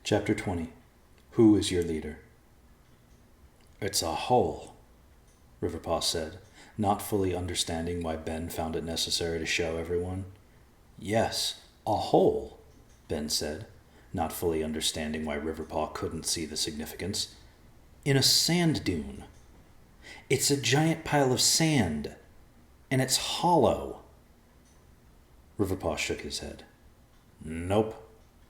Chapter 20. Who is your leader? It's a hole, Riverpaw said, not fully understanding why Ben found it necessary to show everyone. Yes, a hole, Ben said, not fully understanding why Riverpaw couldn't see the significance. In a sand dune. It's a giant pile of sand, and it's hollow. Riverpaw shook his head. Nope,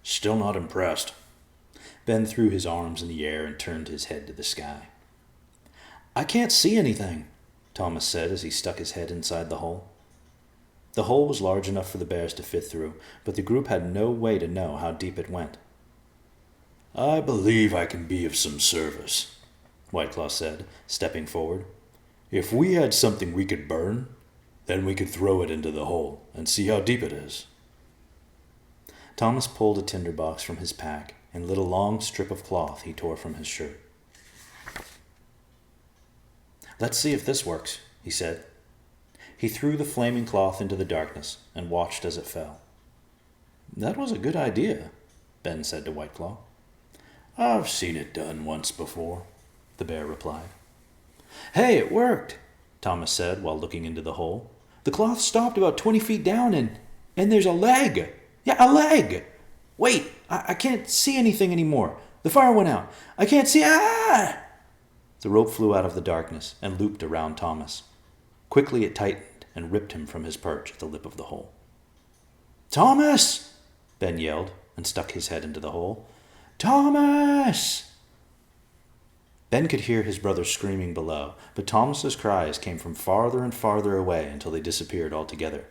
still not impressed. Ben threw his arms in the air and turned his head to the sky. I can't see anything, Thomas said as he stuck his head inside the hole. The hole was large enough for the bears to fit through, but the group had no way to know how deep it went. I believe I can be of some service, Whiteclaw said, stepping forward. If we had something we could burn, then we could throw it into the hole and see how deep it is. Thomas pulled a tinderbox from his pack and lit a long strip of cloth he tore from his shirt. Let's see if this works, he said. He threw the flaming cloth into the darkness and watched as it fell. That was a good idea, Ben said to Whiteclaw. I've seen it done once before, the bear replied. Hey, it worked, Thomas said while looking into the hole. The cloth stopped about 20 feet down and there's a leg. Yeah, a leg. Wait, I can't see anything anymore. The fire went out. I can't see. Ah! The rope flew out of the darkness and looped around Thomas. Quickly it tightened and ripped him from his perch at the lip of the hole. Thomas! Ben yelled and stuck his head into the hole. Thomas! Ben could hear his brother screaming below, but Thomas's cries came from farther and farther away until they disappeared altogether.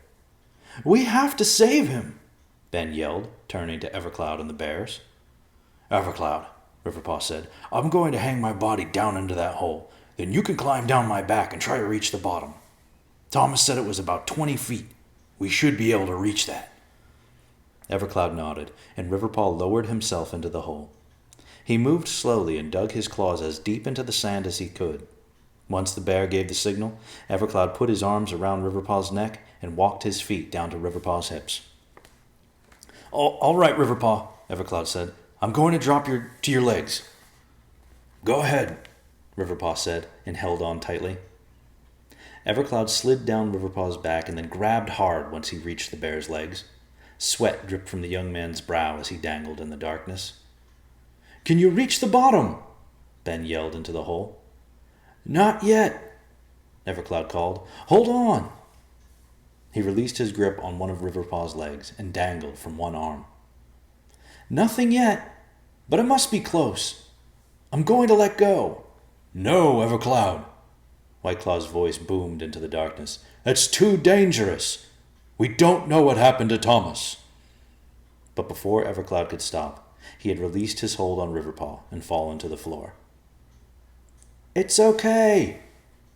We have to save him! Ben yelled, turning to Evercloud and the bears. Evercloud, Riverpaw said, I'm going to hang my body down into that hole. Then you can climb down my back and try to reach the bottom. Thomas said it was about 20 feet. We should be able to reach that. Evercloud nodded, and Riverpaw lowered himself into the hole. He moved slowly and dug his claws as deep into the sand as he could. Once the bear gave the signal, Evercloud put his arms around Riverpaw's neck and walked his feet down to Riverpaw's hips. All right, Riverpaw, Evercloud said. I'm going to drop to your legs. Go ahead, Riverpaw said, and held on tightly. Evercloud slid down Riverpaw's back and then grabbed hard once he reached the bear's legs. Sweat dripped from the young man's brow as he dangled in the darkness. Can you reach the bottom? Ben yelled into the hole. Not yet, Evercloud called. Hold on. He released his grip on one of Riverpaw's legs and dangled from one arm. Nothing yet, but it must be close. I'm going to let go. No, Evercloud. Whiteclaw's voice boomed into the darkness. That's too dangerous. We don't know what happened to Thomas. But before Evercloud could stop, he had released his hold on Riverpaw and fallen to the floor. It's okay,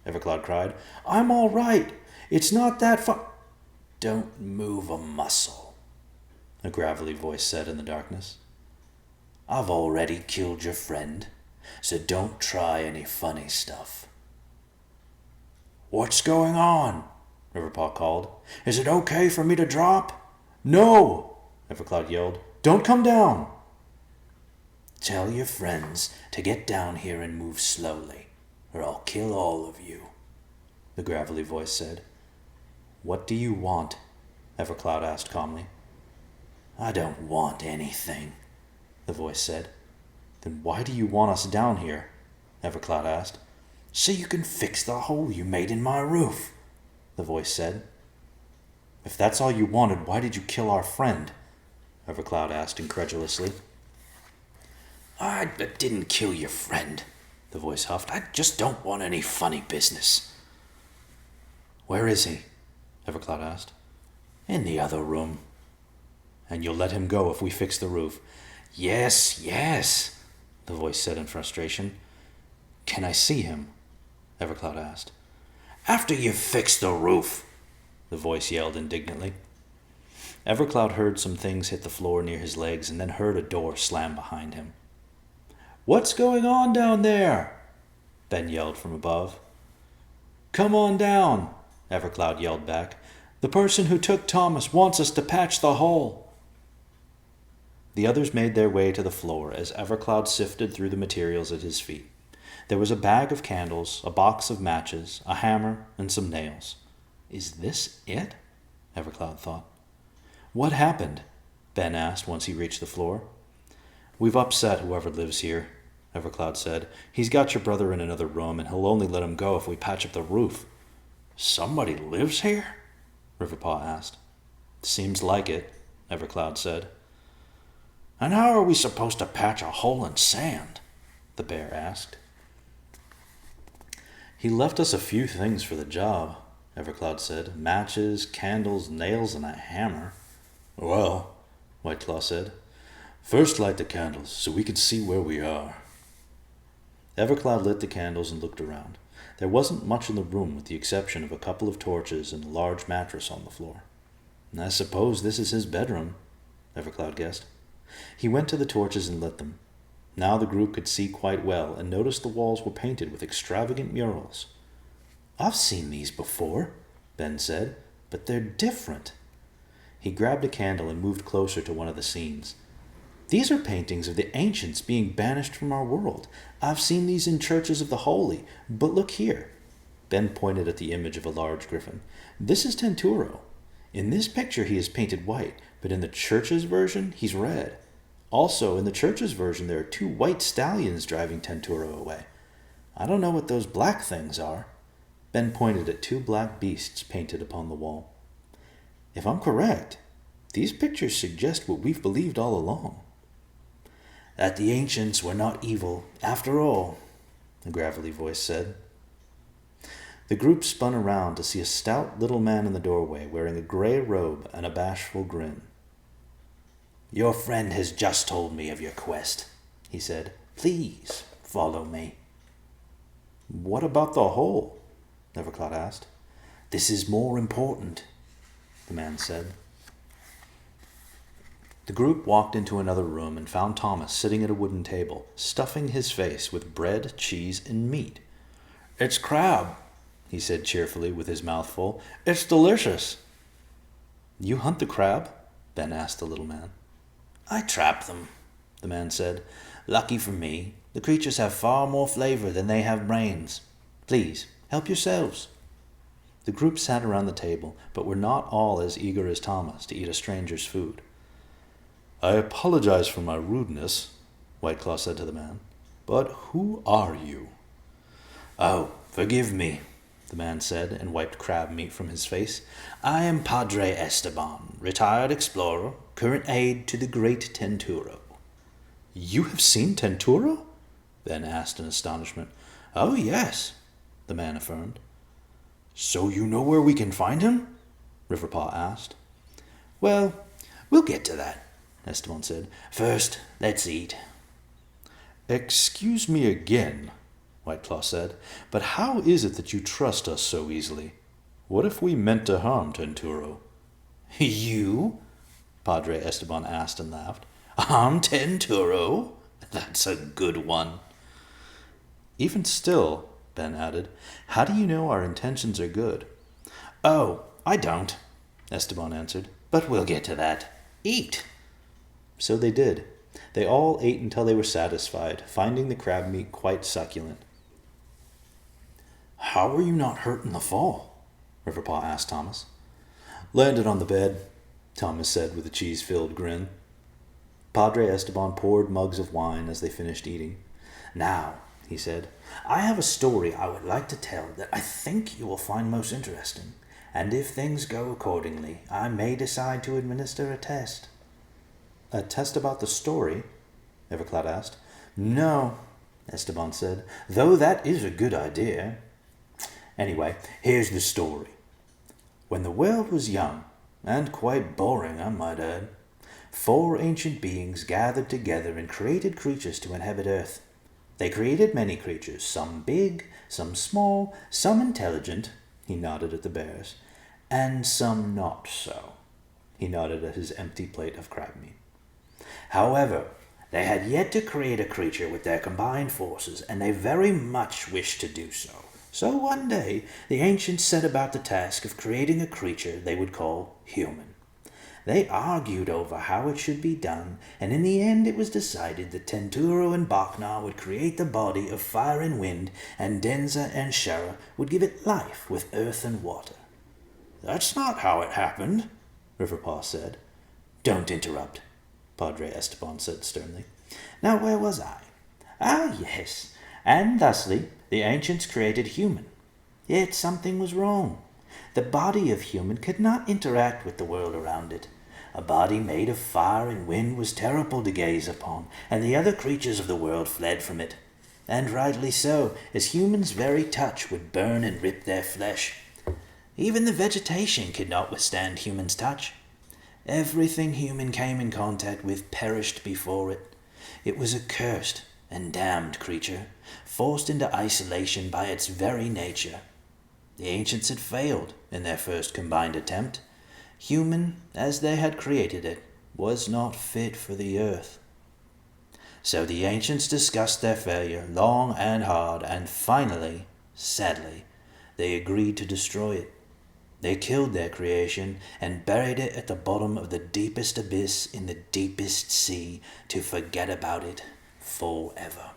Evercloud cried. I'm all right. It's not that far. Don't move a muscle, a gravelly voice said in the darkness. I've already killed your friend, so don't try any funny stuff. What's going on? Riverpaw called. Is it okay for me to drop? No, Evercloud yelled. Don't come down. Tell your friends to get down here and move slowly, or I'll kill all of you, the gravelly voice said. What do you want? Evercloud asked calmly. I don't want anything, the voice said. Then why do you want us down here? Evercloud asked. So you can fix the hole you made in my roof, the voice said. If that's all you wanted, why did you kill our friend? Evercloud asked incredulously. I didn't kill your friend, the voice huffed. I just don't want any funny business. Where is he? Evercloud asked. In the other room. And you'll let him go if we fix the roof? Yes, the voice said in frustration. Can I see him? Evercloud asked. After you've fixed the roof, the voice yelled indignantly. Evercloud heard some things hit the floor near his legs and then heard a door slam behind him. What's going on down there? Ben yelled from above. Come on down, Evercloud yelled back. The person who took Thomas wants us to patch the hole. The others made their way to the floor as Evercloud sifted through the materials at his feet. There was a bag of candles, a box of matches, a hammer, and some nails. Is this it? Evercloud thought. What happened? Ben asked once he reached the floor. We've upset whoever lives here, Evercloud said. He's got your brother in another room, and he'll only let him go if we patch up the roof. Somebody lives here? Riverpaw asked. Seems like it, Evercloud said. And how are we supposed to patch a hole in sand? The bear asked. He left us a few things for the job, Evercloud said. Matches, candles, nails, and a hammer. Well, Whiteclaw said, first light the candles so we can see where we are. Evercloud lit the candles and looked around. There wasn't much in the room with the exception of a couple of torches and a large mattress on the floor. I suppose this is his bedroom, Evercloud guessed. He went to the torches and lit them. Now the group could see quite well and noticed the walls were painted with extravagant murals. I've seen these before, Ben said, but they're different. He grabbed a candle and moved closer to one of the scenes. These are paintings of the ancients being banished from our world. I've seen these in churches of the holy, but look here. Ben pointed at the image of a large griffin. This is Tenturo. In this picture he is painted white, but in the church's version he's red. Also, in the church's version there are 2 white stallions driving Tenturo away. I don't know what those black things are. Ben pointed at 2 black beasts painted upon the wall. If I'm correct, these pictures suggest what we've believed all along. That the ancients were not evil, after all, a gravelly voice said. The group spun around to see a stout little man in the doorway wearing a gray robe and a bashful grin. Your friend has just told me of your quest, he said. Please follow me. What about the hole? Evercloud asked. This is more important, the man said. The group walked into another room and found Thomas sitting at a wooden table, stuffing his face with bread, cheese, and meat. It's crab, he said cheerfully with his mouth full. It's delicious. You hunt the crab? Ben asked the little man. I trap them, the man said. Lucky for me, the creatures have far more flavor than they have brains. Please, help yourselves. The group sat around the table, but were not all as eager as Thomas to eat a stranger's food. I apologize for my rudeness, Whiteclaw said to the man, but who are you? Oh, forgive me, the man said, and wiped crab meat from his face. I am Padre Esteban, retired explorer, current aide to the great Tenturo. You have seen Tenturo? Ben asked in astonishment. Oh, yes, the man affirmed. So you know where we can find him? Riverpaw asked. Well, we'll get to that, Esteban said. First, let's eat. Excuse me again, Whiteclaw said, but how is it that you trust us so easily? What if we meant to harm Tenturo? You? Padre Esteban asked and laughed. Harm Tenturo? That's a good one. Even still, Ben added, how do you know our intentions are good? Oh, I don't, Esteban answered, but we'll get to that. Eat. So they did. They all ate until they were satisfied, finding the crab meat quite succulent. How were you not hurt in the fall? Riverpaw asked Thomas. Landed on the bed, Thomas said with a cheese-filled grin. Padre Esteban poured mugs of wine as they finished eating. Now, he said, I have a story I would like to tell that I think you will find most interesting, and if things go accordingly, I may decide to administer a test. A test about the story? Evercloud asked. No, Esteban said, though that is a good idea. Anyway, here's the story. When the world was young, and quite boring, I might add, 4 ancient beings gathered together and created creatures to inhabit Earth. They created many creatures, some big, some small, some intelligent, he nodded at the bears, and some not so. He nodded at his empty plate of crab meat. However, they had yet to create a creature with their combined forces, and they very much wished to do so. So one day, the ancients set about the task of creating a creature they would call human. They argued over how it should be done, and in the end it was decided that Tenturo and Baknar would create the body of fire and wind, and Denza and Shara would give it life with earth and water. That's not how it happened, Riverpaw said. Don't interrupt, Padre Esteban said sternly. Now where was I? Ah, yes, and thusly the ancients created human. Yet something was wrong. The body of human could not interact with the world around it. A body made of fire and wind was terrible to gaze upon, and the other creatures of the world fled from it. And rightly so, as humans' very touch would burn and rip their flesh. Even the vegetation could not withstand humans' touch. Everything human came in contact with perished before it. It was a cursed and damned creature, forced into isolation by its very nature. The ancients had failed in their first combined attempt. Human, as they had created it, was not fit for the earth. So the ancients discussed their failure long and hard, and finally, sadly, they agreed to destroy it. They killed their creation and buried it at the bottom of the deepest abyss in the deepest sea to forget about it forever.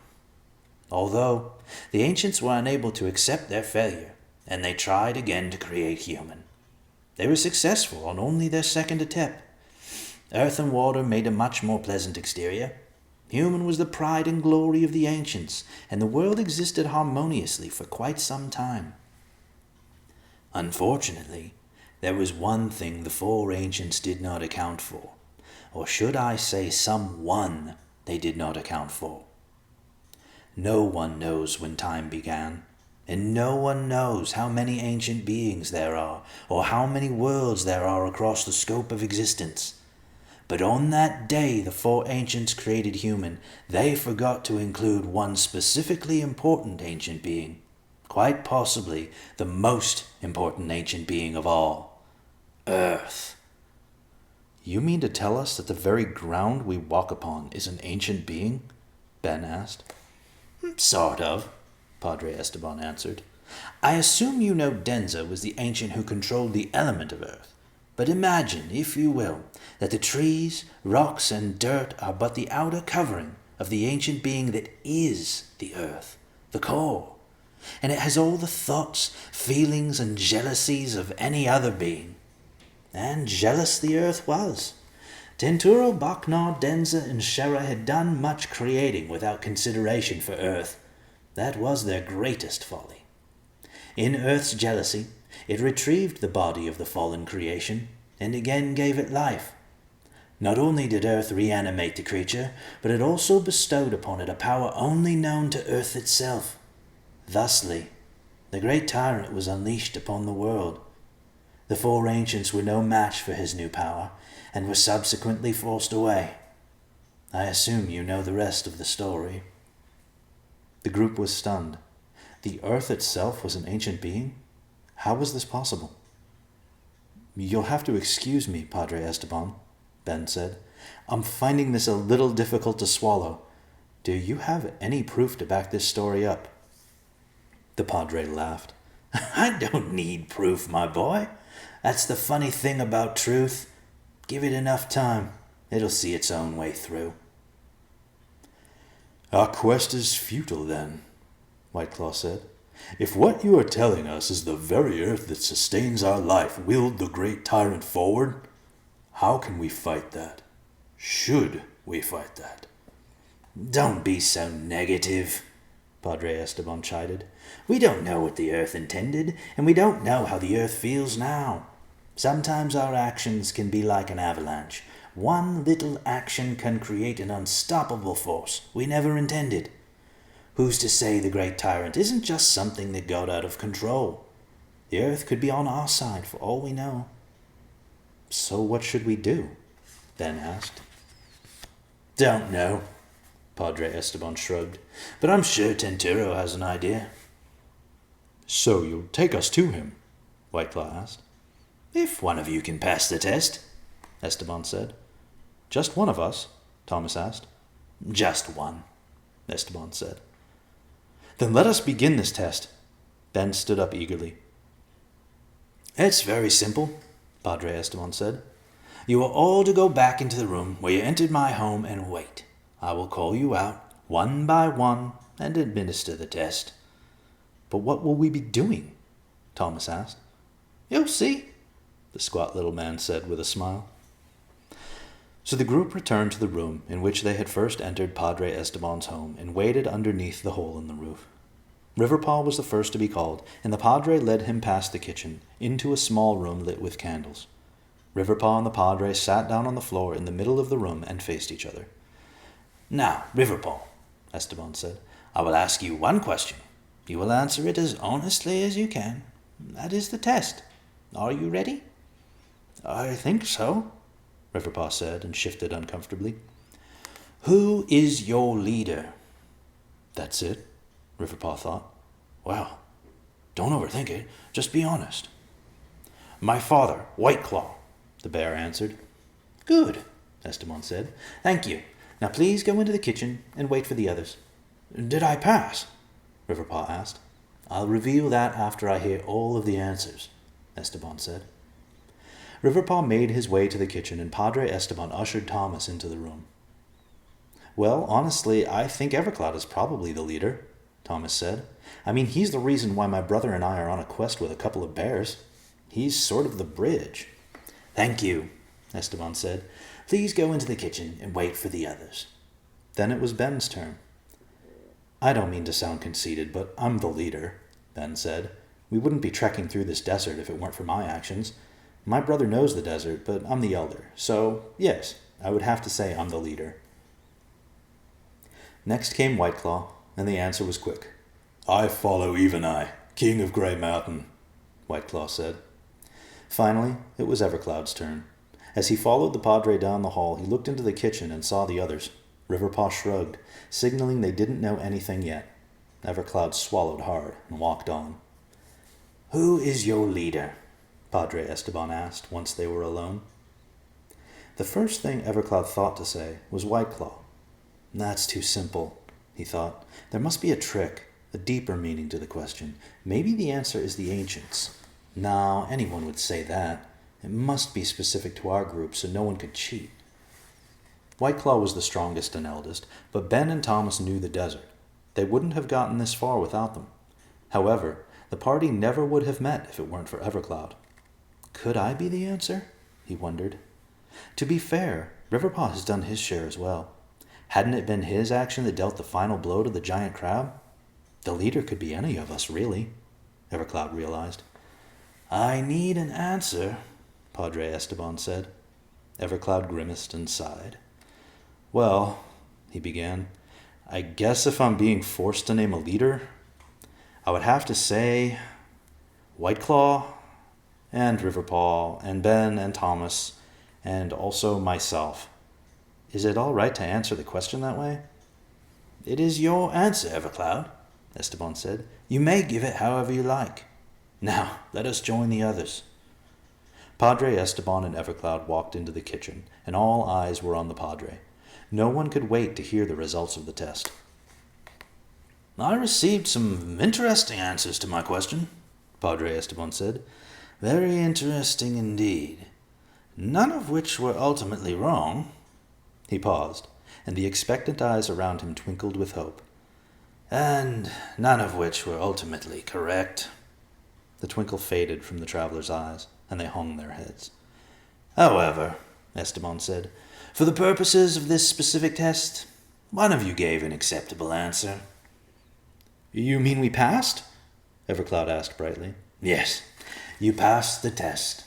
Although the ancients were unable to accept their failure, and they tried again to create human. They were successful on only their second attempt. Earth and water made a much more pleasant exterior. Human was the pride and glory of the ancients, and the world existed harmoniously for quite some time. Unfortunately, there was one thing the four ancients did not account for, or should I say someone they did not account for. No one knows when time began, and no one knows how many ancient beings there are, or how many worlds there are across the scope of existence. But on that day the four ancients created human, they forgot to include one specifically important ancient being, quite possibly the most important ancient being of all, Earth. You mean to tell us that the very ground we walk upon is an ancient being? Ben asked. Sort of, Padre Esteban answered. I assume you know Denza was the ancient who controlled the element of earth. But imagine, if you will, that the trees, rocks, and dirt are but the outer covering of the ancient being that is the earth, the core. And it has all the thoughts, feelings, and jealousies of any other being. And jealous the earth was. Tenturo, Baknar, Denza, and Shera had done much creating without consideration for earth. That was their greatest folly. In earth's jealousy, it retrieved the body of the fallen creation, and again gave it life. Not only did earth reanimate the creature, but it also bestowed upon it a power only known to earth itself. Thusly, the great tyrant was unleashed upon the world. The four ancients were no match for his new power, and were subsequently forced away. I assume you know the rest of the story. The group was stunned. The earth itself was an ancient being? How was this possible? You'll have to excuse me, Padre Esteban, Ben said. I'm finding this a little difficult to swallow. Do you have any proof to back this story up? The Padre laughed. I don't need proof, my boy. That's the funny thing about truth. Give it enough time. It'll see its own way through. Our quest is futile, then, Whiteclaw said. If what you are telling us is the very earth that sustains our life willed the great tyrant forward, how can we fight that? Should we fight that? Don't be so negative, Padre Esteban chided. We don't know what the earth intended, and we don't know how the earth feels now. Sometimes our actions can be like an avalanche. One little action can create an unstoppable force we never intended. Who's to say the great tyrant isn't just something that got out of control? The earth could be on our side for all we know. So what should we do? Ben asked. Don't know, Padre Esteban shrugged, but I'm sure Tenturo has an idea. So you'll take us to him? Whiteclaw asked. If one of you can pass the test, Esteban said. Just one of us? Thomas asked. Just one, Esteban said. Then let us begin this test. Ben stood up eagerly. It's very simple, Padre Esteban said. You are all to go back into the room where you entered my home and wait. I will call you out, one by one, and administer the test." "But what will we be doing?" Thomas asked. "You'll see," the squat little man said with a smile. So the group returned to the room in which they had first entered Padre Esteban's home and waited underneath the hole in the roof. Riverpaw was the first to be called, and the Padre led him past the kitchen into a small room lit with candles. Riverpaw and the Padre sat down on the floor in the middle of the room and faced each other. "Now, Riverpaw," Esteban said, "I will ask you one question. You will answer it as honestly as you can. That is the test. Are you ready?" "I think so," Riverpaw said, and shifted uncomfortably. "Who is your leader?" That's it, Riverpaw thought. "Well, don't overthink it. Just be honest." "My father, White Claw," the bear answered. "Good," Esteban said. "Thank you. Now please go into the kitchen and wait for the others." "Did I pass?" Riverpaw asked. "I'll reveal that after I hear all of the answers," Esteban said. Riverpaw made his way to the kitchen, and Padre Esteban ushered Thomas into the room. "Well, honestly, I think Evercloud is probably the leader," Thomas said. "I mean, he's the reason why my brother and I are on a quest with a couple of bears. He's sort of the bridge." "Thank you," Esteban said. "Please go into the kitchen and wait for the others." Then it was Ben's turn. "I don't mean to sound conceited, but I'm the leader," Ben said. "We wouldn't be trekking through this desert if it weren't for my actions. My brother knows the desert, but I'm the elder. So, yes, I would have to say I'm the leader." Next came White Claw, and the answer was quick. "I follow Even Eye, King of Grey Mountain," White Claw said. Finally, it was Evercloud's turn. As he followed the Padre down the hall, he looked into the kitchen and saw the others. Riverpaw shrugged, signaling they didn't know anything yet. Evercloud swallowed hard and walked on. "Who is your leader?" Padre Esteban asked once they were alone. The first thing Evercloud thought to say was White Claw. That's too simple, he thought. There must be a trick, a deeper meaning to the question. Maybe the answer is the ancients. No, anyone would say that. It must be specific to our group so no one could cheat. White Claw was the strongest and eldest, but Ben and Thomas knew the desert. They wouldn't have gotten this far without them. However, the party never would have met if it weren't for Evercloud. Could I be the answer? He wondered. To be fair, Riverpaw has done his share as well. Hadn't it been his action that dealt the final blow to the giant crab? The leader could be any of us, really, Evercloud realized. "I need an answer," Padre Esteban said. Evercloud grimaced and sighed. "Well," he began, "I guess if I'm being forced to name a leader, I would have to say White Claw, and Riverpaw, and Ben, and Thomas, and also myself. Is it all right to answer the question that way?" "It is your answer, Evercloud," Esteban said. "You may give it however you like. Now, let us join the others." Padre Esteban and Evercloud walked into the kitchen, and all eyes were on the Padre. No one could wait to hear the results of the test. "I received some interesting answers to my question," Padre Esteban said. "Very interesting indeed. None of which were ultimately wrong." He paused, and the expectant eyes around him twinkled with hope. "And none of which were ultimately correct." The twinkle faded from the travelers' eyes, and they hung their heads. "However," Esteban said, "for the purposes of this specific test, one of you gave an acceptable answer." "You mean we passed?" Evercloud asked brightly. "Yes, you passed the test."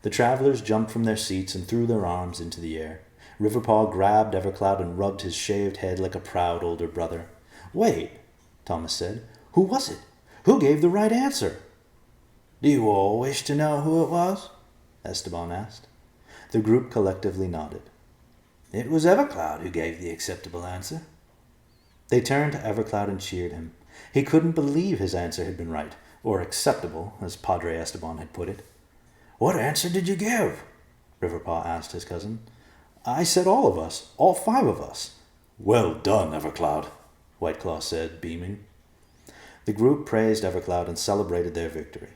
The travelers jumped from their seats and threw their arms into the air. Riverpaw grabbed Evercloud and rubbed his shaved head like a proud older brother. "Wait," Thomas said. "Who was it? Who gave the right answer?" "Do you all wish to know who it was?" Esteban asked. The group collectively nodded. "It was Evercloud who gave the acceptable answer." They turned to Evercloud and cheered him. He couldn't believe his answer had been right, or acceptable, as Padre Esteban had put it. "What answer did you give?" Riverpaw asked his cousin. "I said all of us, all 5 of us." "Well done, Evercloud," White Claw said, beaming. The group praised Evercloud and celebrated their victory.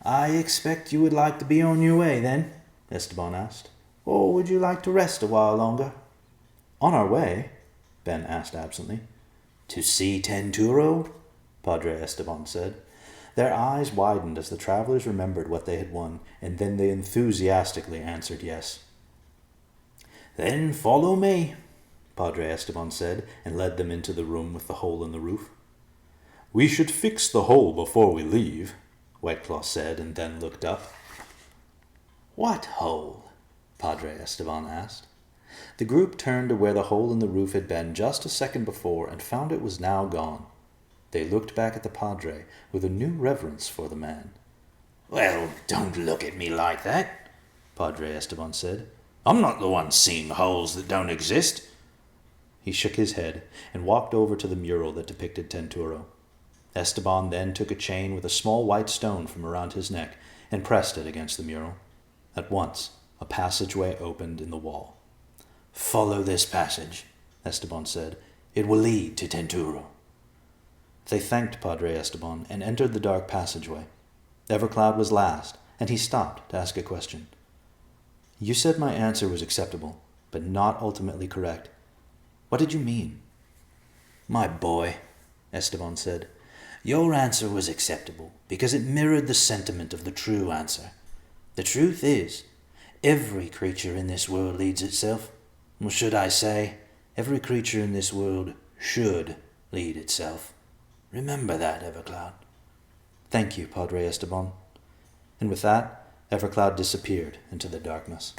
"I expect you would like to be on your way, then," Esteban asked. Or would you like to rest a while longer? On our way? Ben asked absently. To see Tenturo? Padre Esteban said. Their eyes widened as the travelers remembered what they had won, and then they enthusiastically answered yes. Then follow me, Padre Esteban said, and led them into the room with the hole in the roof. We should fix the hole before we leave, Whiteclaw said, and then looked up. What hole? Padre Esteban asked. The group turned to where the hole in the roof had been just a second before and found it was now gone. They looked back at the Padre with a new reverence for the man. Well, don't look at me like that, Padre Esteban said. I'm not the one seeing holes that don't exist. He shook his head and walked over to the mural that depicted Tenturo. Esteban then took a chain with a small white stone from around his neck and pressed it against the mural. At once, a passageway opened in the wall. Follow this passage, Esteban said. It will lead to Tenturo. They thanked Padre Esteban and entered the dark passageway. Evercloud was last, and he stopped to ask a question. You said my answer was acceptable, but not ultimately correct. What did you mean? My boy, Esteban said, your answer was acceptable because it mirrored the sentiment of the true answer. The truth is, every creature in this world leads itself. Or should I say, every creature in this world should lead itself. Remember that, Evercloud. Thank you, Padre Esteban. And with that, Evercloud disappeared into the darkness.